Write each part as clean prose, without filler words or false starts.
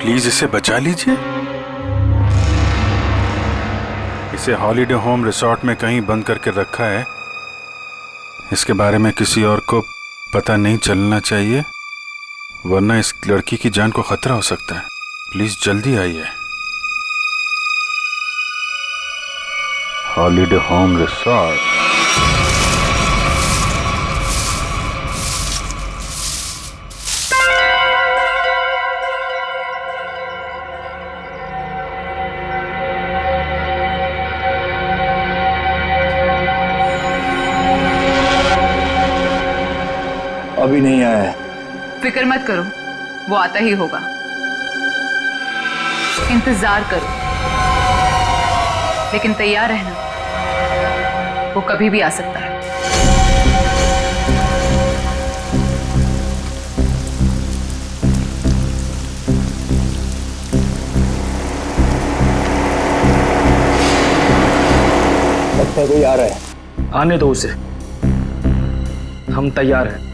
Please इसे बचा लीजिए। इसे हॉलिडे होम रिसोर्ट में कहीं बंद करके रखा है। इसके बारे में किसी और को पता नहीं चलना चाहिए, वरना इस लड़की की जान को खतरा हो सकता है। प्लीज जल्दी आइए। Holiday home resort. अभी नहीं आया है। फिक्र मत करो, वो आता ही होगा। इंतजार करो, लेकिन तैयार रहना, वो कभी भी आ सकता है। लगता है कोई आ रहा है। आने दो उसे, हम तैयार हैं।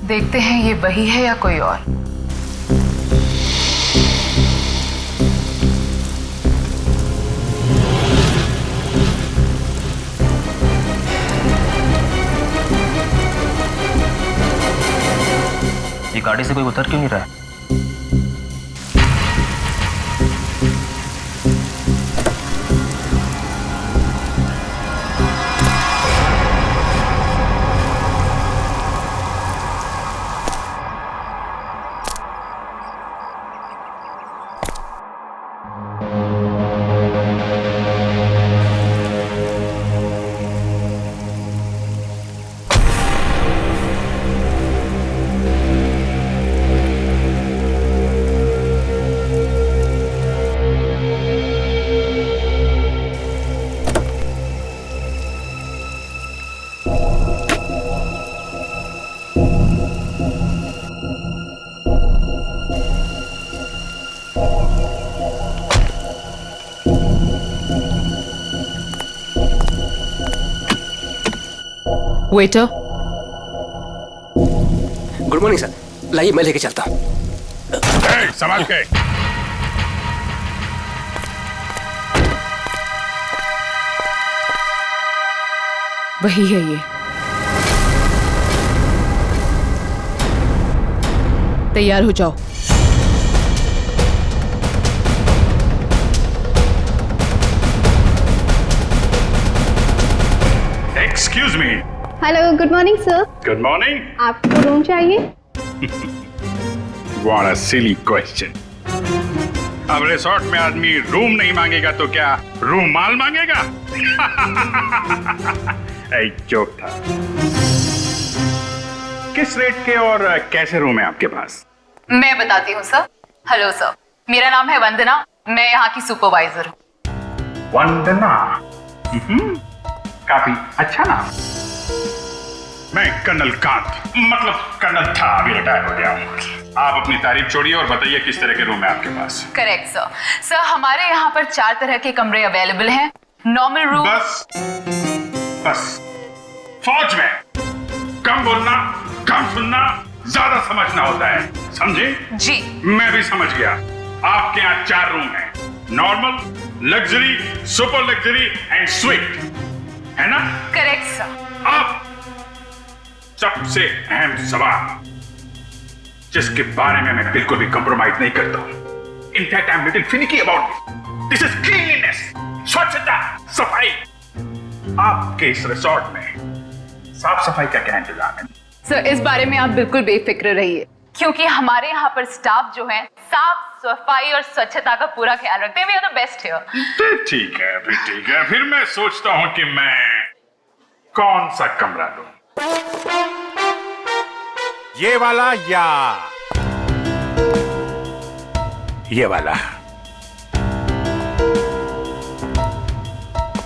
देखते हैं ये वही है या कोई और। ये गाड़ी से कोई उतर क्यों नहीं रहा है? वेटर। गुड मॉर्निंग सर, लाइए मैं लेके चलता हूँ। संभाल के। वही है ये। तैयार हो जाओ। Excuse me. Hello, good morning sir. Good morning. आपको रूम चाहिए? What a silly question. अब रिसोर्ट में आदमी रूम नहीं मांगेगा तो क्या रूम माल मांगेगा? एक जोक था। किस रेट के और कैसे रूम है आपके पास? मैं बताती हूँ सर। हेलो सर, मेरा नाम है वंदना, मैं यहाँ की सुपरवाइजर हूँ। वंदना। काफी अच्छा नाम। मैं कर्नल कांत, मतलब कर्नल था, अभी रिटायर हो गया हूँ। आप अपनी तारीफ छोड़िए और बताइए किस तरह के रूम है आपके पास? Correct sir. सर हमारे यहाँ पर 4 तरह के कमरे अवेलेबल हैं। Normal room. बस फौज में कम बोलना, कम सुनना, ज्यादा समझना होता है, समझे? जी। मैं भी समझ गया। आपके यहाँ 4 रूम हैं, normal, luxury, super luxury and sweet, है ना? Correct sir. अब सबसे अहम सवाल, जिसके बारे में मैं बिल्कुल भी कंप्रोमाइज नहीं करता हूं। In fact I am little finicky about this is cleanliness, स्वच्छता, सफाई। आपके इस रिसोर्ट में साफ सफाई का क्या इंतजाम है? सर इस बारे में आप बिल्कुल बेफिक्र रहिए, क्योंकि हमारे यहाँ पर स्टाफ जो है साफ सफाई और स्वच्छता का पूरा ख्याल रखते हैं। We are the best here. ठीक है, फिर ठीक है। फिर मैं सोचता हूं कि मैं कौन सा कमरा लूं? ये वाला या ये वाला?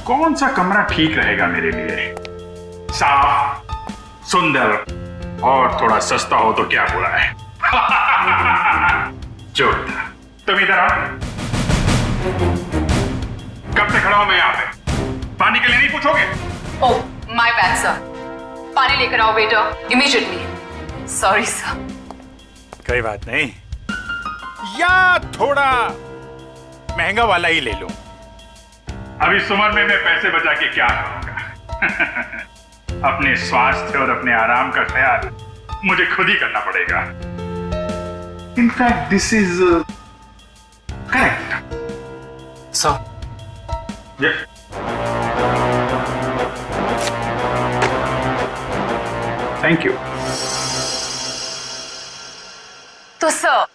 कौन सा कमरा ठीक रहेगा मेरे लिए? साफ, सुंदर और थोड़ा सस्ता हो तो क्या बुरा है? जोर था। तुम इधर आओ। कब से खड़ा हूं मैं यहाँ पे? पानी के लिए नहीं पूछोगे? ओह माय बैड सर, पानी लेकर आओ वेटर इमीडिएटली। Sorry sir. कोई बात नहीं, या थोड़ा महंगा वाला ही ले लो। अभी इस उम्र में मैं पैसे बचा के क्या करूंगा? अपने स्वास्थ्य और अपने आराम का ख्याल मुझे खुद ही करना पड़ेगा। In fact this is correct. Sir thank you. तो सर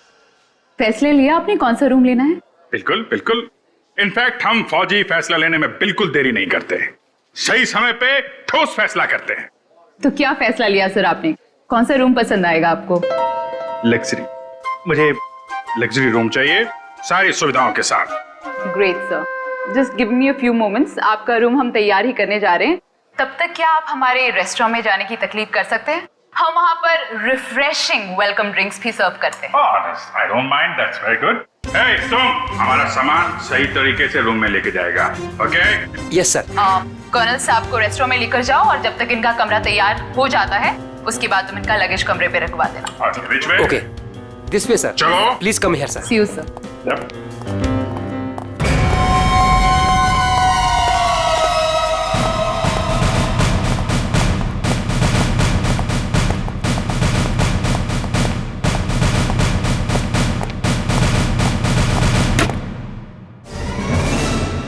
फैसले लिया आपने कौन सा रूम लेना है? बिल्कुल बिल्कुल। इनफैक्ट हम फौजी फैसला लेने में बिल्कुल देरी नहीं करते, सही समय पे ठोस फैसला करते हैं। तो क्या फैसला लिया सर आपने? कौन सा रूम पसंद आएगा आपको? लग्जरी, मुझे लग्जरी रूम चाहिए, सारी सुविधाओं के साथ। Great sir, just give me a few moments, आपका रूम हम तैयार ही करने जा रहे हैं। तब तक क्या आप हमारे रेस्टोरेंट में जाने की तकलीफ कर सकते हैं? हम वहाँ पर रिफ्रेशिंग वेलकम ड्रिंक्स भी सर्व करते हैं। I don't mind, that's very good. Hey, तुम हमारा सामान सही तरीके से रूम में लेके जाएगा, ओके? Yes sir. कर्नल साहब को रेस्टोरेंट में लेकर जाओ और जब तक इनका कमरा तैयार हो जाता है उसके बाद तुम इनका लगेज कमरे पे रखवा देना। Which way? Okay, this way sir. चलो। Please come here sir. See you sir. Yep.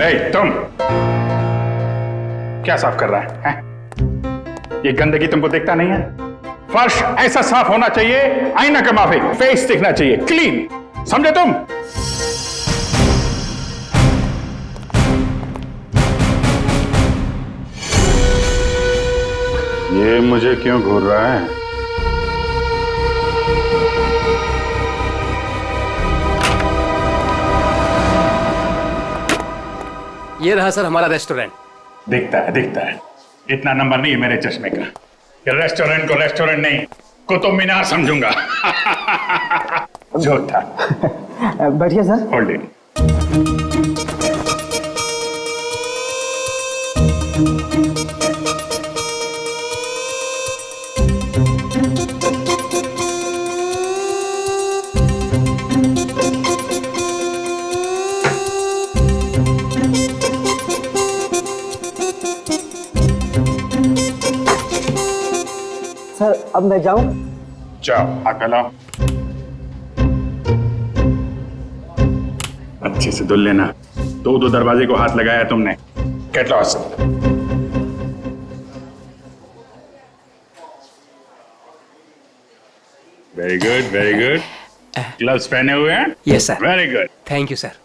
Hey, तुम क्या साफ कर रहा है? ये गंदगी तुमको दिखता नहीं है? फर्श ऐसा साफ होना चाहिए, आईना के माफिक, फेस दिखना चाहिए, क्लीन, समझे तुम? ये मुझे क्यों घूर रहा है? ये रहा सर हमारा रेस्टोरेंट। दिखता है। इतना नंबर नहीं है मेरे चश्मे का। ये रेस्टोरेंट को रेस्टोरेंट नहीं, कुतुब मीनार समझूंगा। जो था। बैठिए सर। Hold it. सर अब मैं जाऊं? जाओ, हाथ फैलाओ। अच्छे से धुल लेना। दो दरवाजे को हाथ लगाया तुमने। Get lost. Very good. Gloves पहने हुए हैं? Yes sir. Very good. Thank you sir.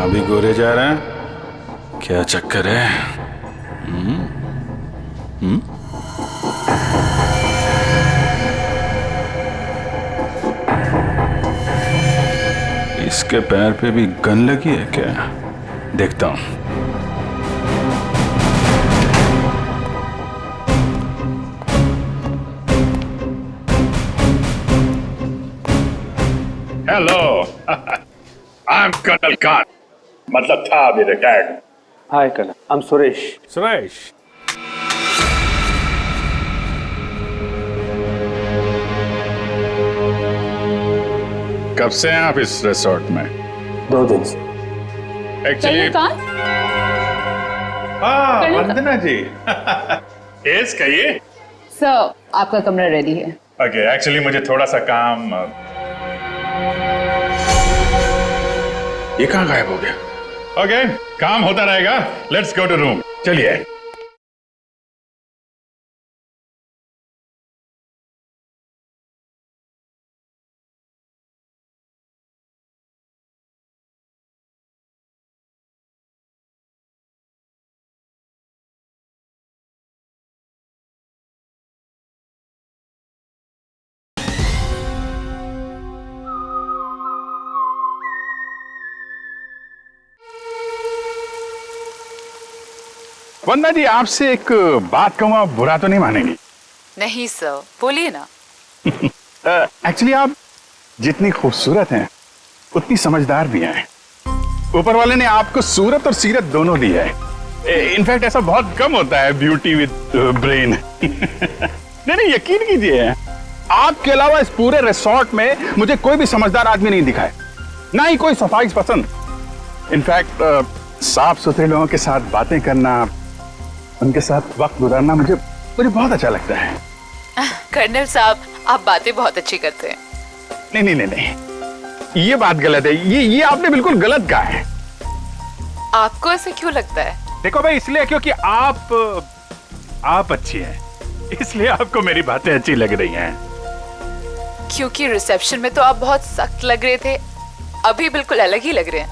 अभी गोरे जा रहे हैं, क्या चक्कर है? इसके पैर पे भी गन लगी है क्या? देखता हूं। Hello, I am colonel Khan, मतलब था अभी retired. Hi colonel, I am Suresh. Suresh, कब से हैं आप इस रिसोर्ट में? 2 दिन से। एक्चुअली वंदना जी। यस, कहिए। सर आपका कमरा रेडी है। ओके, एक्चुअली मुझे थोड़ा सा काम। ये कहाँ गायब हो गया? ओके, काम होता रहेगा। Let's go to room. चलिए। वंदना जी, आपसे एक बात कहूँ, आप बुरा तो नहीं मानेंगी? नहीं सर, बोलिए ना। एक्चुअली आप जितनी खूबसूरत हैं उतनी समझदार भी हैं। ऊपर वाले ने आपको सूरत और सीरत दोनों दी है। इनफैक्ट ऐसा बहुत कम होता है, ब्यूटी विद ब्रेन। नहीं, यकीन कीजिए, आपके अलावा इस पूरे रिसोर्ट में मुझे कोई भी समझदार आदमी नहीं दिखा है, ना ही कोई सफाई पसंद। इनफैक्ट साफ सुथरे लोगों के साथ बातें करना, उनके साथ वक्त गुजारना मुझे बहुत अच्छा लगता है। कर्नल साहब, आप बातें बहुत अच्छी करते हैं। नहीं, ये बात गलत है। ये आपने बिल्कुल गलत कहा है। आपको ऐसे क्यों लगता है? देखो भाई, इसलिए क्योंकि आप अच्छी हैं, इसलिए आपको मेरी बातें अच्छी लग रही हैं। क्योंकि रिसेप्शन में तो आप बहुत सख्त लग रहे थे, अभी बिल्कुल अलग ही लग रहे हैं।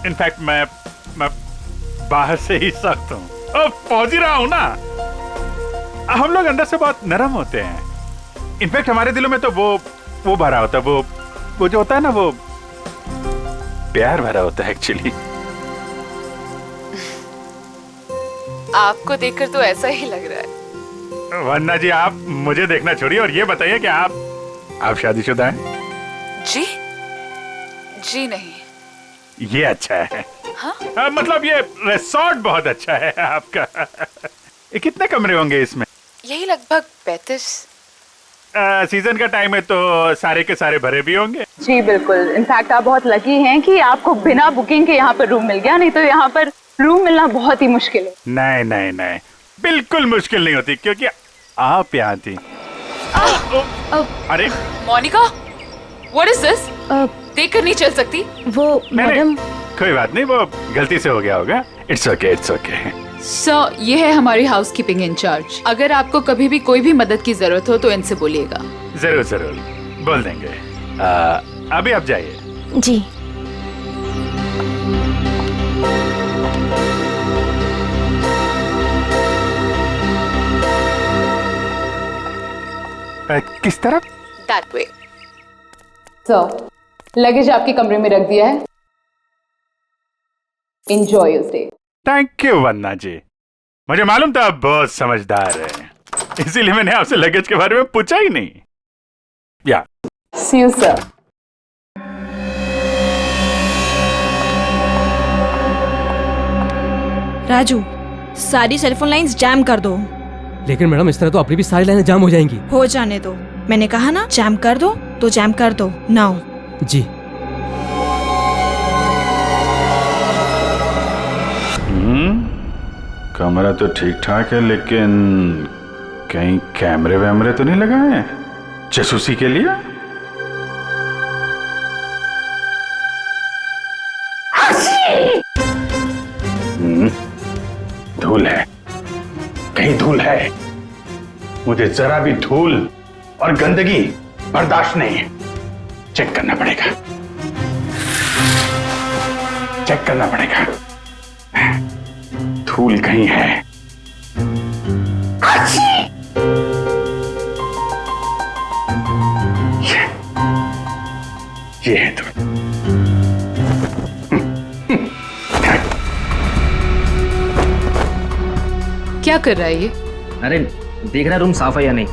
इनफैक्ट मैं बाहर से ही सख्त हूँ, पहुंच ही रहा हूँ ना। हम लोग अंदर से बहुत नरम होते हैं। इनफैक्ट हमारे दिलों में तो वो भरा होता है, वो जो होता है ना, वो प्यार भरा होता है एक्चुअली। आपको देखकर तो ऐसा ही लग रहा है। वन्ना जी, आप मुझे देखना छोड़िए और ये बताइए कि आप शादीशुदा हैं? जी नहीं। ये अच्छा है। हाँ? मतलब ये रिसोर्ट बहुत अच्छा है आपका। ये कितने कमरे होंगे इसमें? यही लगभग 35। सीजन का टाइम है तो सारे के सारे भरे भी होंगे। जी बिल्कुल। इनफैक्ट आप बहुत लकी हैं कि आपको बिना बुकिंग के यहाँ पर रूम मिल गया, नहीं तो यहाँ पर रूम मिलना बहुत ही मुश्किल है। नहीं, बिल्कुल मुश्किल नहीं होती, क्योंकि आप यहाँ थी। अरे मोनिका, व्हाट इज दिस? देखकर नहीं चल सकती। वो मैडम। कोई बात नहीं, वो गलती से हो गया होगा। It's okay. सर, ये है हमारी हाउसकीपिंग इंचार्ज। अगर आपको कभी भी कोई भी मदद की जरूरत हो तो इनसे बोलिएगा। जरूर बोल देंगे। अभी आप जाइए। जी। किस तरफ? That way. सर, लगेज आपके कमरे में रख दिया है। Enjoy your stay. Thank you वन्ना जी, मुझे मालूम था आप बहुत समझदार हैं, इसीलिए मैंने आपसे लगेज के बारे में पूछा ही नहीं। या See you, sir. राजू, सारी सेलफोन लाइंस जैम कर दो। लेकिन मैडम, इस तरह तो अपनी भी सारी लाइनें जाम हो जाएंगी। हो जाने दो, मैंने कहा ना जैम कर दो तो जैम कर दो। नाउ। जी। कमरा तो ठीक ठाक है, लेकिन कहीं कैमरे वैमरे तो नहीं लगाए हैं जासूसी के लिए? धूल है, कहीं धूल है। मुझे जरा भी धूल और गंदगी बर्दाश्त नहीं है। चेक करना पड़ेगा। धूल कहीं है। ये है धूल। क्या कर रहा है ये? अरे देख रहा रूम साफ है या नहीं।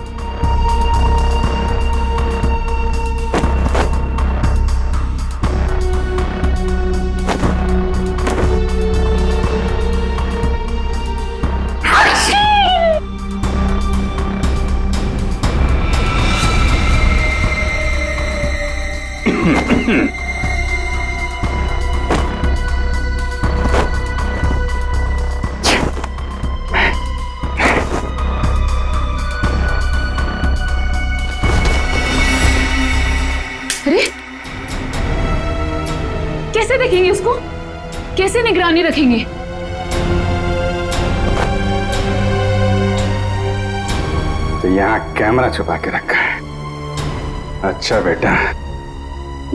कैसे देखेंगे उसको? कैसे निगरानी रखेंगे? तो यहाँ कैमरा छुपा के रखा है। अच्छा बेटा,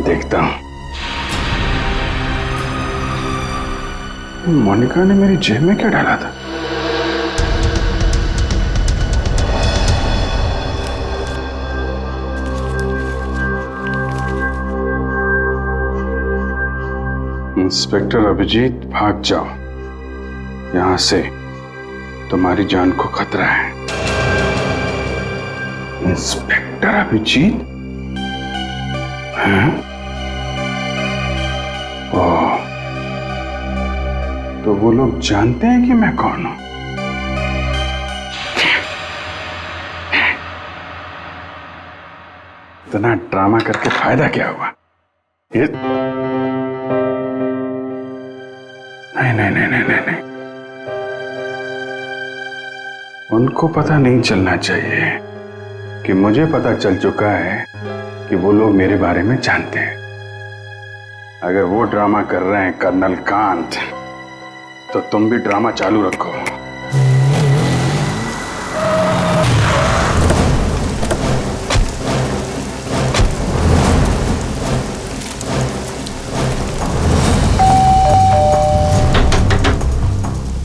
देखता हूं। मोनिका ने मेरी जेब में क्या डाला था? इंस्पेक्टर अभिजीत, भाग जाओ। यहां से तुम्हारी जान को खतरा है। इंस्पेक्टर अभिजीत? हैं? ओह, तो वो लोग जानते हैं कि मैं कौन हूं? इतना ड्रामा करके फायदा क्या हुआ? ये नहीं नहीं नहीं नहीं नहीं नहीं, उनको पता नहीं चलना चाहिए कि मुझे पता चल चुका है कि वो लोग मेरे बारे में जानते हैं। अगर वो ड्रामा कर रहे हैं कर्नल कांत, तो तुम भी ड्रामा चालू रखो।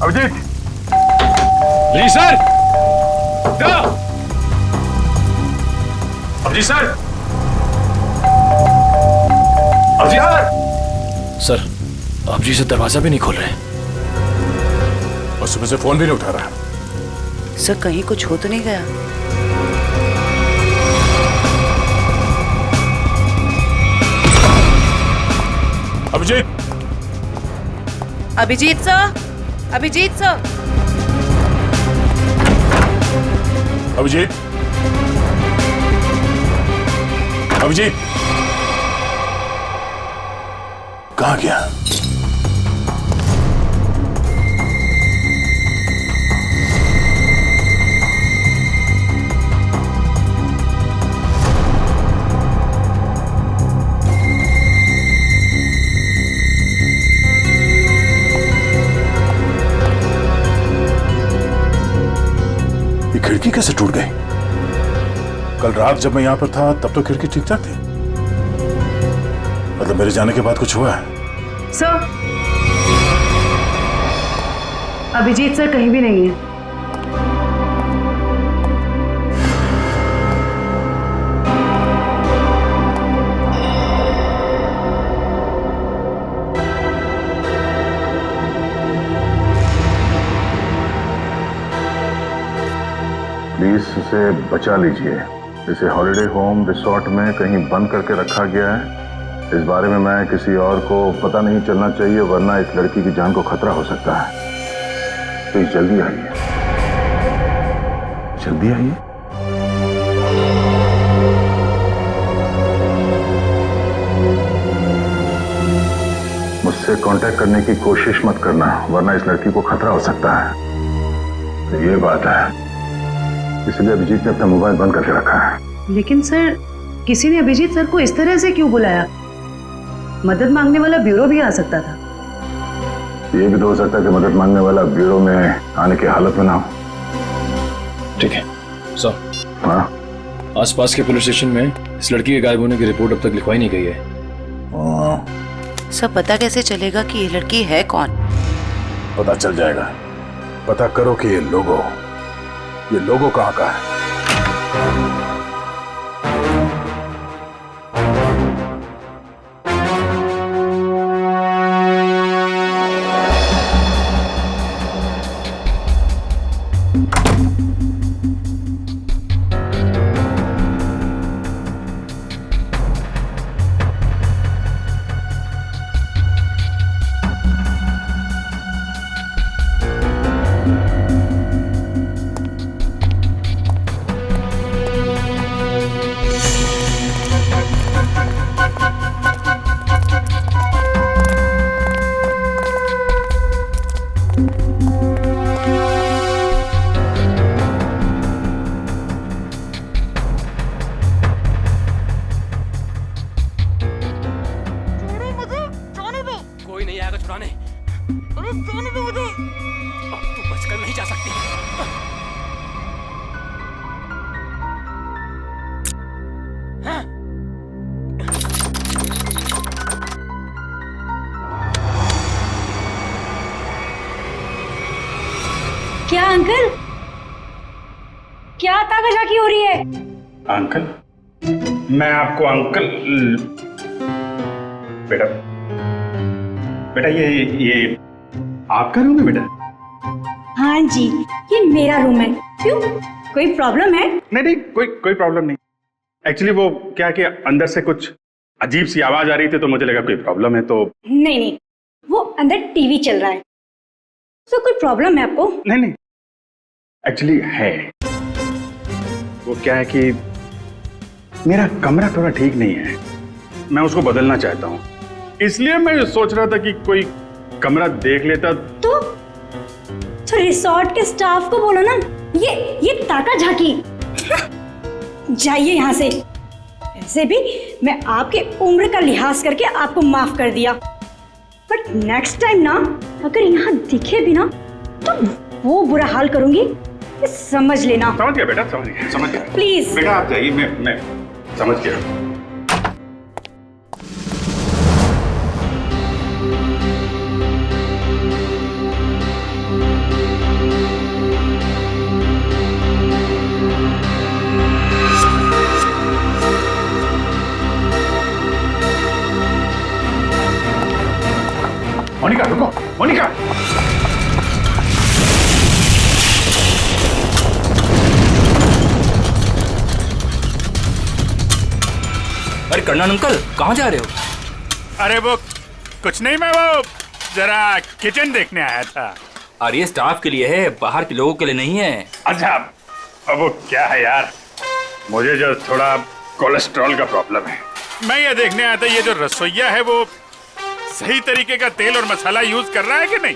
अभिजीत! जी sir. Abhijit sir. Abhijit sir. Sir आप जी से दरवाजा भी नहीं खोल रहे। और सुबह से फोन भी नहीं उठा रहा। सर कहीं कुछ हो तो नहीं गया? अभिजीत! Abhijeet sir, Abhijit sir. अभिजीत! अभिजीत! कहाँ गया? खिड़की कैसे टूट गई? कल रात जब मैं यहां पर था तब तो खिड़की ठीक ठाक थी। मतलब मेरे जाने के बाद कुछ हुआ है? सर, अभिजीत सर कहीं भी नहीं है। प्लीज इसे बचा लीजिए। इसे हॉलिडे होम रिसोर्ट में कहीं बंद करके रखा गया है। इस बारे में मैं किसी और को पता नहीं चलना चाहिए, वरना इस लड़की की जान को खतरा हो सकता है। प्लीज जल्दी आइए, जल्दी आइए। मुझसे कांटेक्ट करने की कोशिश मत करना, वरना इस लड़की को खतरा हो सकता है। तो ये बात है, इसलिए अभिजीत ने अपना मोबाइल बंद करके रखा है। लेकिन सर, किसी ने अभिजीत सर को इस तरह से क्यों बुलाया? मदद मांगने वाला ब्यूरो भी आ सकता था। ये भी तो हो सकता है कि मदद मांगने वाला ब्यूरो में आने की हालत में ना हो। ठीक है सर। हाँ, आसपास के पुलिस स्टेशन में इस लड़की के गायब होने की रिपोर्ट अब तक लिखवाई नहीं गई है। सर पता कैसे चलेगा कि ये लड़की है कौन? पता चल जाएगा। पता करो कि ये लोगो कहाँ का है। क्या अंकल, क्या ताकाजाकी हो रही है? अंकल? मैं आपको अंकल? बेटा बेटा, ये आपका रूम है बेटा? हाँ जी, ये मेरा रूम है। क्यों, कोई प्रॉब्लम है? नहीं, कोई प्रॉब्लम नहीं। एक्चुअली वो क्या है कि अंदर से कुछ अजीब सी आवाज आ रही थी, तो मुझे लगा कोई प्रॉब्लम है तो। नहीं, वो अंदर टीवी चल रहा है, तो कोई प्रॉब्लम है आपको? नहीं, एक्चुअली है। वो क्या है कि मेरा कमरा थोड़ा ठीक नहीं है, मैं उसको बदलना चाहता हूँ, इसलिए मैं सोच रहा था कि कोई कमरा देख लेता। तो रिसोर्ट के स्टाफ को बोलो ना, ये ताका झाकी जाइए यहाँ से। ऐसे भी मैं आपके उम्र का लिहाज करके आपको माफ कर दिया, बट नेक्स्ट टाइम ना अगर यहाँ दिखे भी ना तो वो बुरा हाल करूंगी, ये समझ लेना। समझ गया बेटा, समझ गया। प्लीज बेटा आप जाइए, मैं समझ गया। मोनिका रुको, मोनिका। अरे कर्णन अंकल, कहाँ जा रहे हो? अरे वो कुछ नहीं, मैं वो जरा किचन देखने आया था। अरे ये स्टाफ के लिए है, बाहर के लोगों के लिए नहीं है। अच्छा, अब वो क्या है यार, मुझे जो थोड़ा कोलेस्ट्रॉल का प्रॉब्लम है। मैं ये देखने आया था, ये जो रसोइया है वो सही तरीके का तेल और मसाला यूज कर रहा है कि नहीं।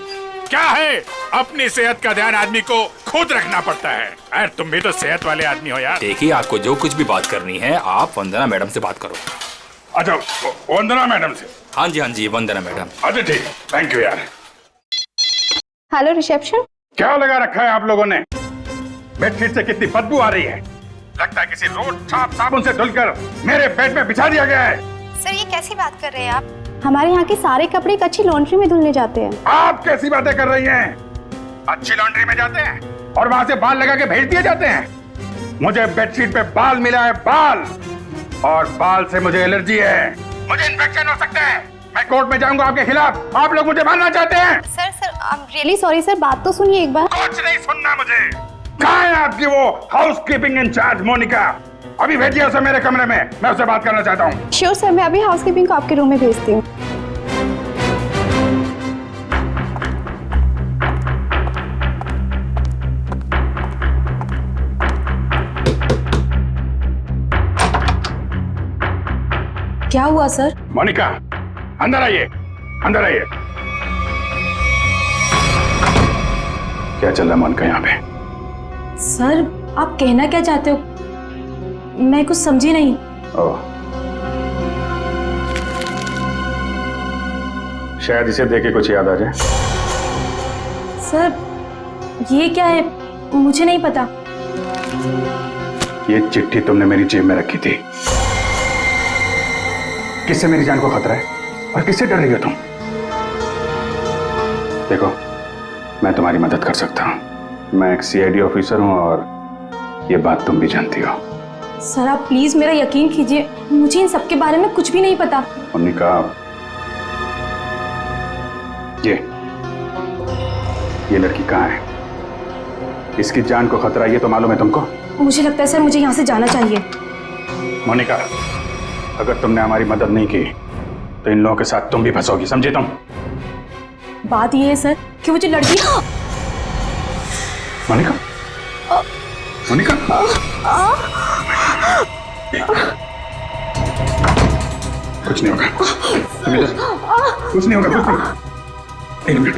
क्या है, अपनी सेहत का ध्यान आदमी को खुद रखना पड़ता है। अरे तुम भी तो सेहत वाले आदमी हो यार। देखिए, आपको जो कुछ भी बात करनी है आप वंदना मैडम से बात करो। अच्छा, वंदना मैडम से? हाँ जी, वंदना मैडम। अच्छा ठीक, थैंक यू यार। Hello reception. क्या लगा रखा है आप लोगों ने? बेडशीट से कितनी बदबू आ रही है, लगता है किसी रोड साफ साबुन से धुलकर मेरे बेड में बिछा दिया गया है। सर ये कैसी बात कर रहे हैं आप? हमारे यहाँ के सारे कपड़े एक अच्छी लॉन्ड्री में धुलने जाते हैं। आप कैसी बातें कर रही हैं? अच्छी लॉन्ड्री में जाते हैं और वहाँ से बाल लगा के भेज दिए जाते हैं। मुझे बेडशीट पे बाल मिला है, बाल, और बाल से मुझे एलर्जी है, मुझे इन्फेक्शन हो सकता है। मैं कोर्ट में जाऊंगा आपके खिलाफ। आप लोग मुझे मारना चाहते हैं? Sir I am really sorry sir, बात तो सुनिए एक बार। कुछ नहीं सुनना मुझे। कहाँ है आपकी वो हाउसकीपिंग इंचार्ज मोनिका? अभी भेजिए उसे मेरे कमरे में, मैं उससे बात करना चाहता हूँ। श्योर सर, मैं अभी हाउसकीपिंग को आपके रूम में भेजती हूँ। क्या हुआ सर? मोनिका अंदर आइए, अंदर आइए। क्या चल रहा है मोनिका यहाँ पे? सर आप कहना क्या चाहते हो? मैं कुछ समझी नहीं। ओह, शायद इसे देख के कुछ याद आ जाए। सर ये क्या है, मुझे नहीं पता। ये चिट्ठी तुमने मेरी जेब में रखी थी। किससे मेरी जान को खतरा है और किससे डर रही हो तुम? देखो, मैं तुम्हारी मदद कर सकता हूं। मैं एक सीआईडी ऑफिसर हूं और ये बात तुम भी जानती हो। सर आप प्लीज मेरा यकीन कीजिए, मुझे इन सब के बारे में कुछ भी नहीं पता। मोनिका, ये लड़की कहाँ है? इसकी जान को खतरा ये तो मालूम है तुमको? मुझे लगता है सर मुझे यहाँ से जाना चाहिए। मोनिका, अगर तुमने हमारी मदद नहीं की तो इन लोगों के साथ तुम भी फंसोगी, समझे तुम? बात ये है सर कि वो जो लड़की। मोनिका, मोनिका, कुछ नहीं होगा, कुछ नहीं होगा, कुछ नहीं। एक मिनट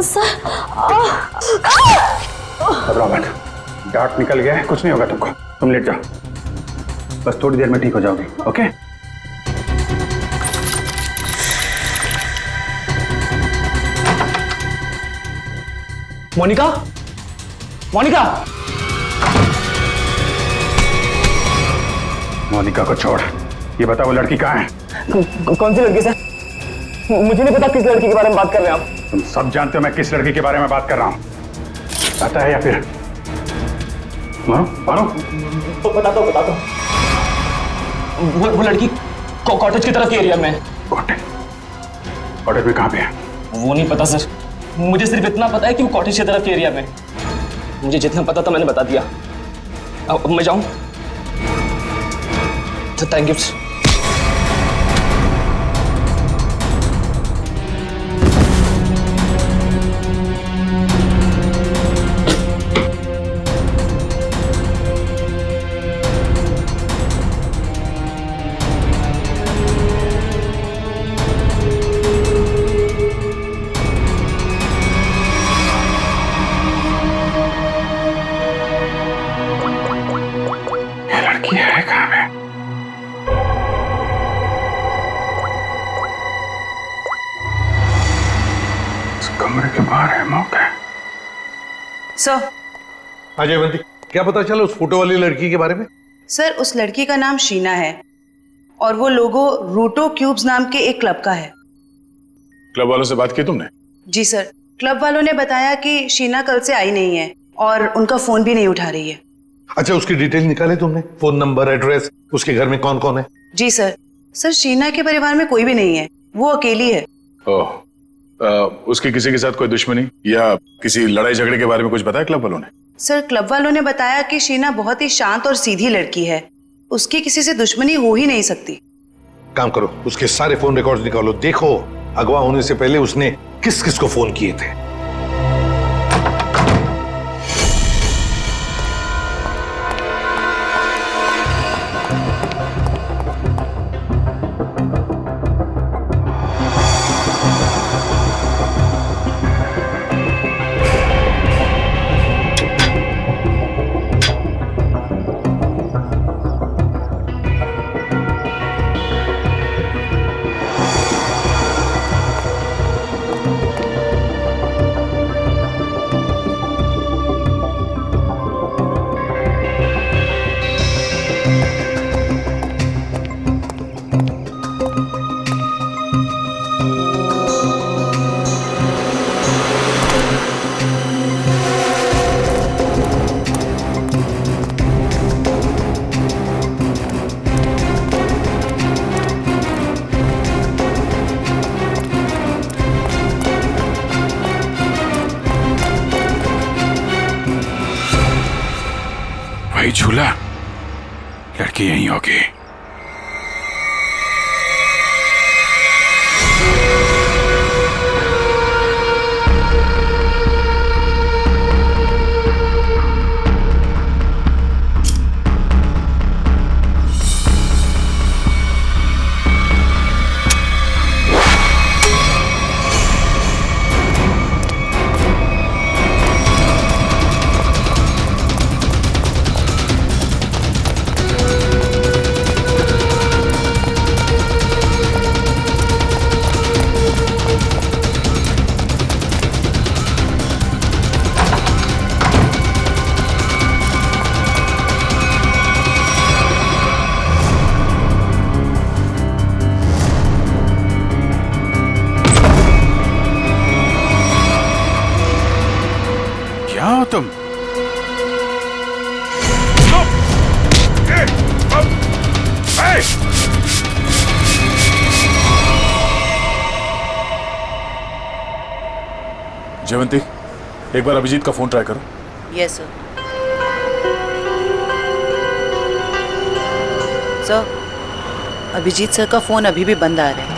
सर, घबराओ मत, डार्ट निकल गया है, कुछ नहीं होगा तुमको। तुम लेट जाओ, बस थोड़ी देर में ठीक हो जाओगी। ओके? मोनिका, मोनिका, मोनिका को छोड़, ये बता वो लड़की कहाँ है? कौन सी लड़की सर? मुझे नहीं पता किस लड़की के बारे में बात कर रहे हैं आप। तुम सब जानते हो मैं किस लड़की के बारे में बात कर रहा हूँ। पता है या फिर मारो? तो बता दो। वो लड़की कॉटेज की तरफ के एरिया में। कॉटेज में कहाँ पे है? वो नहीं पता सर, मुझे सिर्फ इतना पता है कि वो कॉटेज की तरफ के एरिया में। मुझे जितना पता था मैंने बता दिया। अब मैं जाऊं? Thank you. लड़की है कहाँ पे? इस कमरे के बाहर है, मौका है। सर। हाँ जयवंती, क्या पता चला उस फोटो वाली लड़की के बारे में? सर, उस लड़की का नाम शीना है और वो लोगो रूटो क्यूब्स नाम के एक क्लब का है। क्लब वालों से बात की तुमने? जी सर, क्लब वालों ने बताया कि शीना कल से आई नहीं है और उनका फोन भी नहीं उठा रही है। अच्छा, उसकी डिटेल निकाले तुमने? फोन नंबर, एड्रेस, उसके घर में कौन कौन है? जी सर। सर, शीना के परिवार में कोई भी नहीं है, वो अकेली है। ओह, उसकी किसी के साथ कोई दुश्मनी या किसी लड़ाई झगड़े के बारे में कुछ बताया क्लब वालों ने? सर, क्लब वालों ने बताया कि शीना बहुत ही शांत और सीधी लड़की है, उसकी किसी से दुश्मनी हो ही नहीं सकती। काम करो, उसके सारे फोन रिकॉर्ड्स निकालो, देखो अगवा होने से पहले उसने किस किस को फोन किए थे। वही झूला, लड़की यहीं होगी। क्या हो तुम? जयवंती, एक बार अभिजीत का फोन ट्राई करो। Yes sir. Sir, Abhijit sir का फोन अभी भी बंद आ रहा है।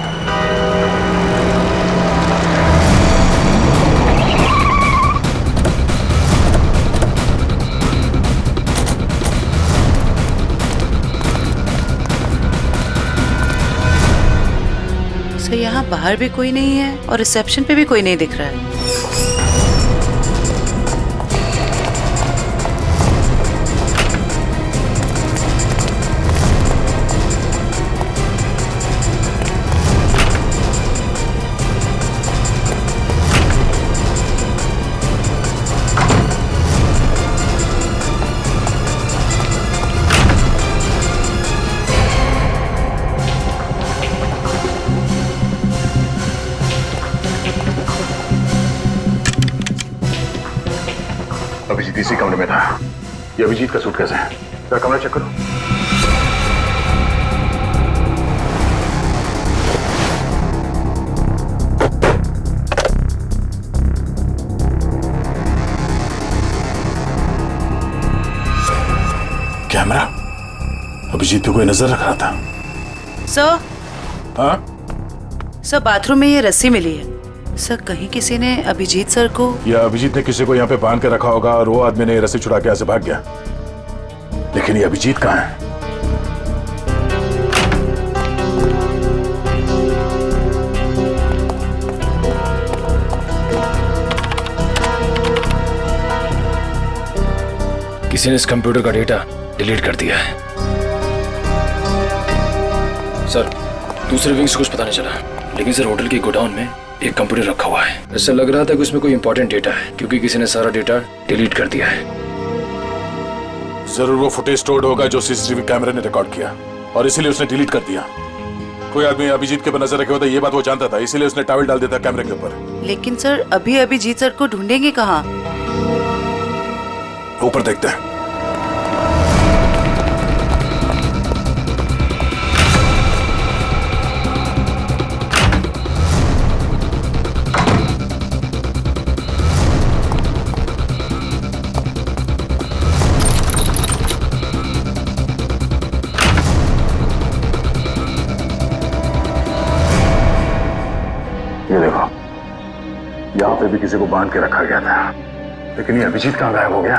सर, यहाँ बाहर भी कोई नहीं है और रिसेप्शन पे भी कोई नहीं दिख रहा है। अभिजीत इसी कमरे में था। ये अभिजीत का सूटकेस है। क्या कमरा चेक करो। कैमरा? अभिजीत पे कोई नजर रख रहा था? सर, हाँ? सर बाथरूम में ये रस्सी मिली है। सर कहीं किसी ने अभिजीत सर को, या अभिजीत ने किसी को यहाँ पे बांध के रखा होगा और वो आदमी ने रस्सी छुड़ा के यहाँ से भाग गया। लेकिन ये अभिजीत कहाँ है? किसी ने इस कंप्यूटर का डेटा डिलीट कर दिया है। सर, दूसरे विंग से कुछ पता नहीं चला, लेकिन सर होटल के गोडाउन में एक कंप्यूटर रखा हुआ है। ऐसा लग रहा था कि उसमें कोई इंपॉर्टेंट डेटा है, क्योंकि किसी ने सारा डेटा डिलीट कर दिया है। जरूर वो फुटेज स्टोर्ड होगा जो सीसीटीवी कैमरे ने रिकॉर्ड किया, और इसीलिए उसने डिलीट कर दिया। कोई आदमी अभिजीत के ऊपर नजर रखे होता, ये बात वो जानता था, इसीलिए उसने टॉवल डाल दिया था कैमरे के ऊपर। लेकिन सर अभी अभिजीत सर को ढूंढेंगे कहाँ? ऊपर देखते हैं। ये देखो, यहाँ पे भी किसी को बांध के रखा गया था, लेकिन ये अभिजीत कहाँ गायब हो गया?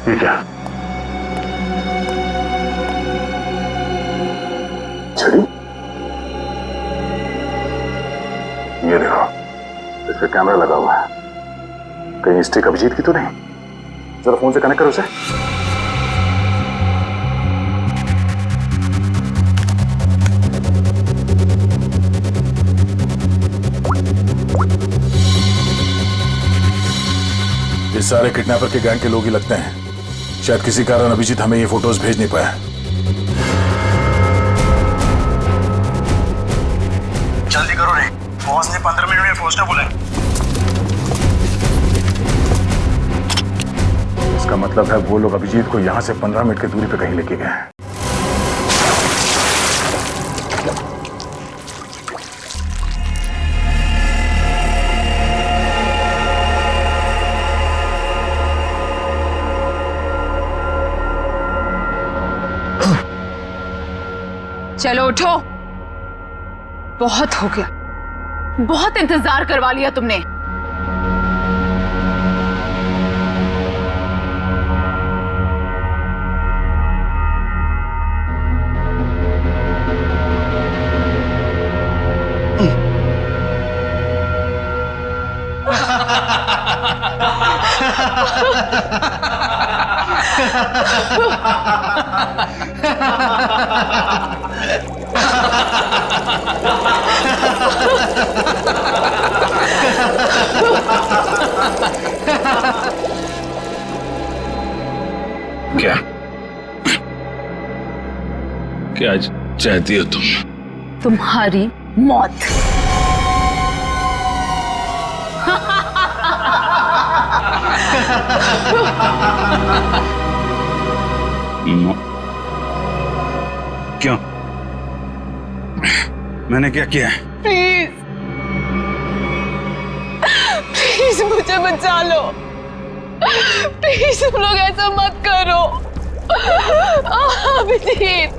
ये क्या? छड़ी? ये देखो, इस पे कैमरा लगा हुआ है। कहीं स्टिक अभिजीत की तो नहीं? जरा फोन से कनेक्ट करो उसे। ये सारे किडनैपर के गैंग के लोग ही लगते हैं। शायद किसी कारण अभिजीत हमें ये फोटोज भेज नहीं पाया। जल्दी करो रे, बॉस ने 15 मिनट में पहुंचना बोला है। इसका मतलब है वो लोग अभिजीत को यहाँ से 15 मिनट की दूरी पे कहीं लेके गए हैं। चलो उठो, बहुत हो गया, बहुत इंतजार करवा लिया तुमने। क्या क्या चाहती हो तुम? तुम्हारी मौत। क्यों? मैंने क्या किया? प्लीज प्लीज मुझे बचा लो, प्लीज तुम लोग ऐसा मत करो। अभिजीत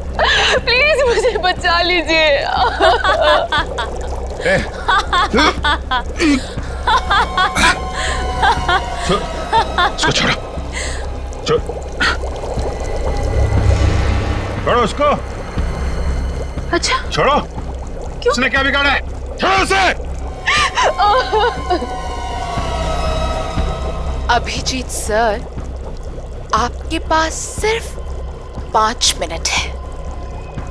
प्लीज मुझे बचा लीजिए। इसको छोड़ो, छोड़ो उसको। अच्छा छोड़ो। क्यों? उसने क्या बिगाड़ा है? छोड़ो उसे। अभिजीत सर, आपके पास सिर्फ 5 मिनट है।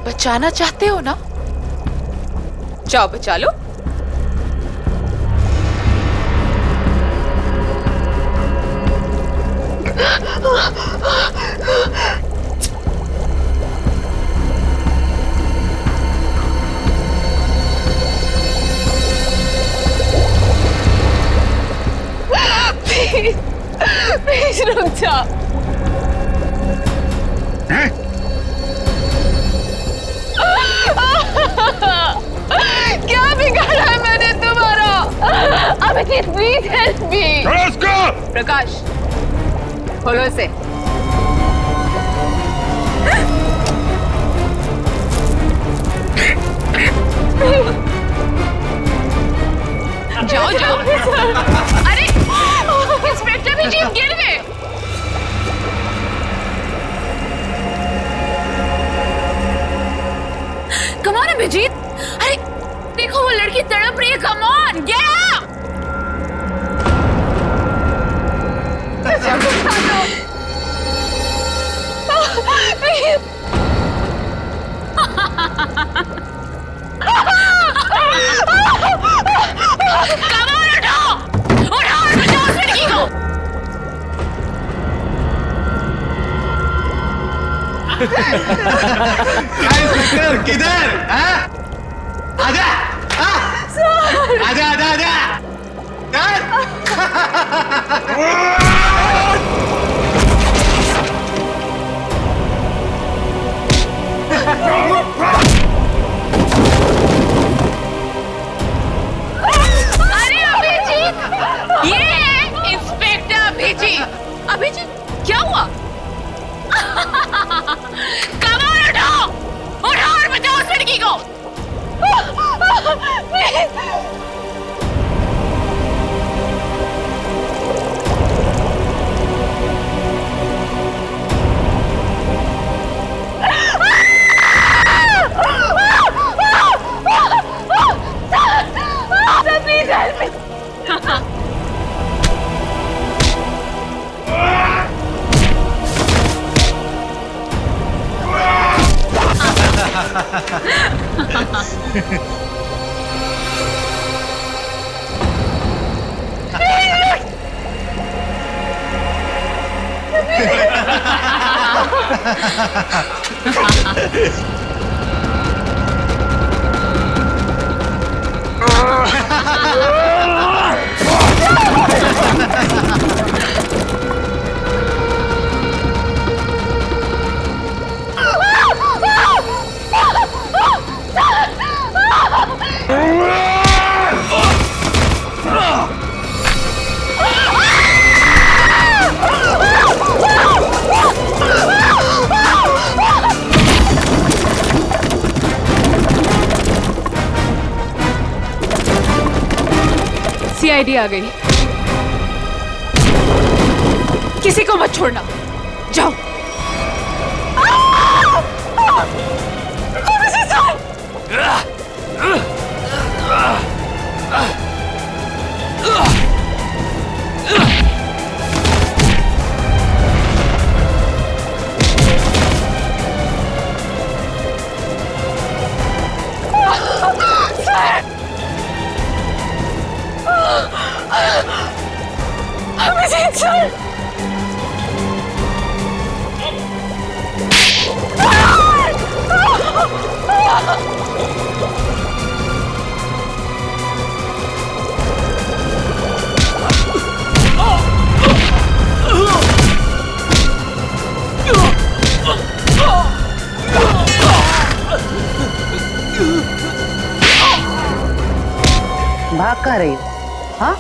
बचाना चाहते हो ना? जाओ बचा लो। प्लीज रुक जा। क्या बिगाड़ा है मैंने तुम्हारा? Abhijit please help me. छोड़ो उसको। प्रकाश खोलो इसे। जाओ जाओ। अरे इंस्पेक्टर भी जीप गिर गए। कम ऑन अभिजीत, अरे देखो वो लड़की तड़प रही है। Come on get up. किधर? आजा, आजा, आजा, आजा। अरे अभिजीत, ये इंस्पेक्टर अभिजीत। अभिजीत क्या हुआ? कमाल उठाओ, उठाओ और बचाओ उस लड़की को। Please help me. सीआईडी आ गई। किसी को मत छोड़ना, जाओ। अभिजीत सर, भाग कहाँ रही हो? हाँ?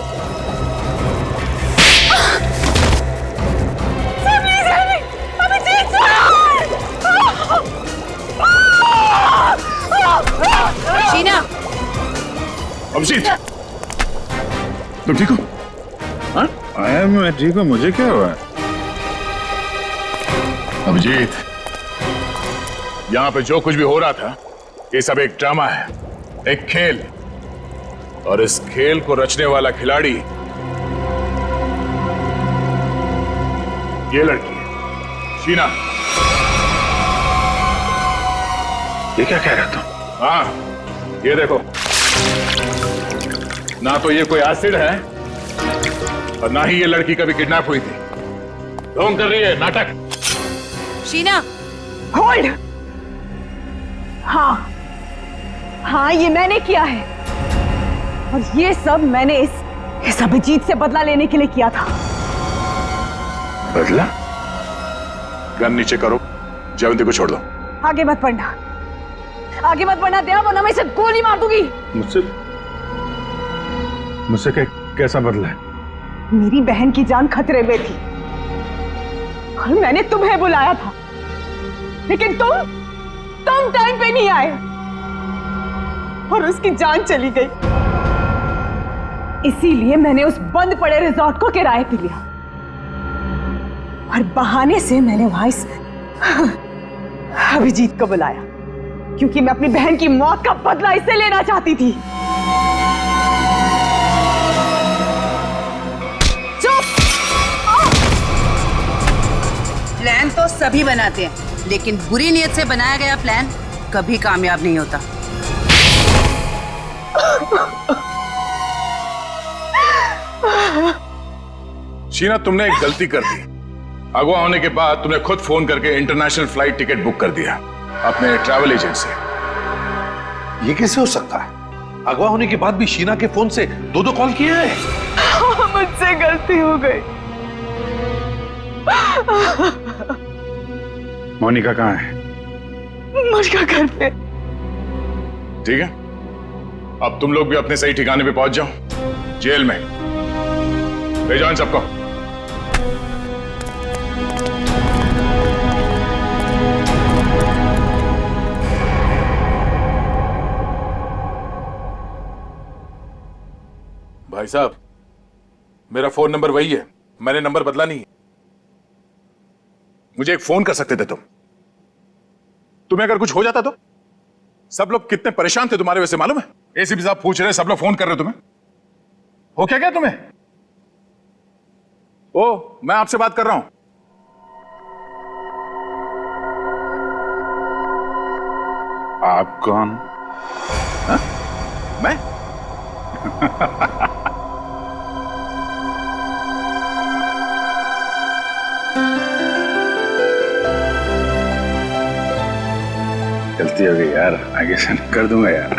शीना, अभिजीत, तुम ठीक हो? हाँ? आया मैं ठीक हूँ, मुझे क्या हुआ? अभिजीत, यहाँ पे जो कुछ भी हो रहा था, ये सब एक ड्रामा है, एक खेल, और इस खेल को रचने वाला खिलाड़ी ये लड़की है, शीना। ये क्या कह रहा तुम? हाँ, ये देखो, ना तो ये कोई एसिड है और ना ही ये लड़की कभी किडनैप हुई थी। ढोंग कर रही है, नाटक। शीना, होल्ड। हाँ हाँ, ये मैंने किया है, और ये सब मैंने इस अभिजीत से बदला लेने के लिए किया था। बदला? गन नीचे करो, जयवंती को छोड़ दो। आगे मत बढ़ना, आगे मत बढ़ना दया, वरना मैं इसे गोली मार दूंगी। मुझसे कैसा बदला है? मेरी बहन की जान खतरे में थी और मैंने तुम्हें बुलाया था, लेकिन तुम टाइम पे नहीं आए और उसकी जान चली गई। इसीलिए मैंने उस बंद पड़े रिजॉर्ट को किराए पे लिया और बहाने से मैंने वहां इस अभिजीत को बुलाया, क्योंकि मैं अपनी बहन की मौत का बदला इससे लेना चाहती थी। प्लान तो सभी बनाते हैं, लेकिन बुरी नीयत से बनाया गया प्लान कभी कामयाब नहीं होता। शीना, तुमने एक गलती कर दी। अगवा होने के बाद तुमने खुद फोन करके इंटरनेशनल फ्लाइट टिकट बुक कर दिया अपने ट्रैवल एजेंट से। ये कैसे हो सकता है? अगवा होने के बाद भी शीना के फोन से दो कॉल किए हैं। मुझसे गलती हो गई। मोनिका कहाँ है? मोनिका घर पे। ठीक है, अब तुम लोग भी अपने सही ठिकाने पे पहुंच जाओ। जेल में ले जाओ इन सबको। भाई साहब, मेरा फोन नंबर वही है, मैंने नंबर बदला नहीं है। मुझे एक फोन कर सकते थे तुम। तुम्हें अगर कुछ हो जाता तो? सब लोग कितने परेशान थे तुम्हारे वजह से, मालूम है? एसीपी साहब पूछ रहे हैं, सब लोग फोन कर रहे तुम्हें। हो क्या तुम्हें? ओ, मैं आपसे बात कर रहा हूं। आप कौन? हा? मैं? गलती हो गई यार, आगे से कर दूंगा यार।